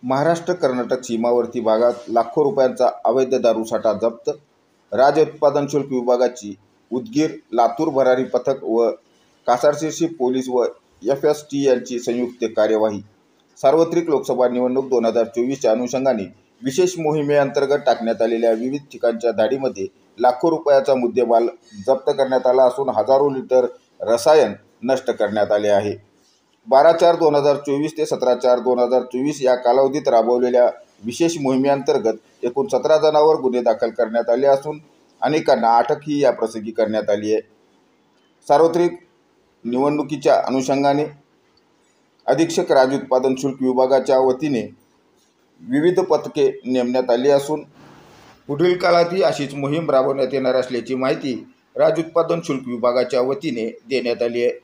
महाराष्ट्र कर्नाटक सीमावर्ती भागात लाखो रुपयांचा अवैध दारूसाठा जप्त। राज्य उत्पादन शुल्क विभागाची उदगीर लातूर भरारी पथक व कासारशिरसी पोलीस व FST यांची संयुक्त कार्यवाही। सार्वत्रिक लोकसभा निवडणूक 2024च्या अनुषंगाने विशेष मोहिमेअंतर्गत टाकण्यात आलेल्या विविध ठिकाणच्या धाडीमध्ये लाखो रुपयाचा मुद्देमाल जप्त करण्यात आला असून हजारो लिटर रसायन नष्ट करण्यात आले आहे। 12/4/2024 ते 17/4/2024 या कालावधीत राबवलेल्या विशेष मोहिमेअंतर्गत एकूण 17 जणांवर गुन्हे दाखल करण्यात आले असून अनेकांना अटकही या प्रसंगी करण्यात आली आहे। सार्वत्रिक निवडणुकीच्या अनुषंगाने अधीक्षक राज्य उत्पादन शुल्क विभागाच्या वतीने विविध पथके नेमण्यात आली असून पुढील काळातही अशीच मोहीम राबवण्यात येणार असल्याची माहिती राज्य उत्पादन शुल्क विभागाच्या वतीने देण्यात आली आहे।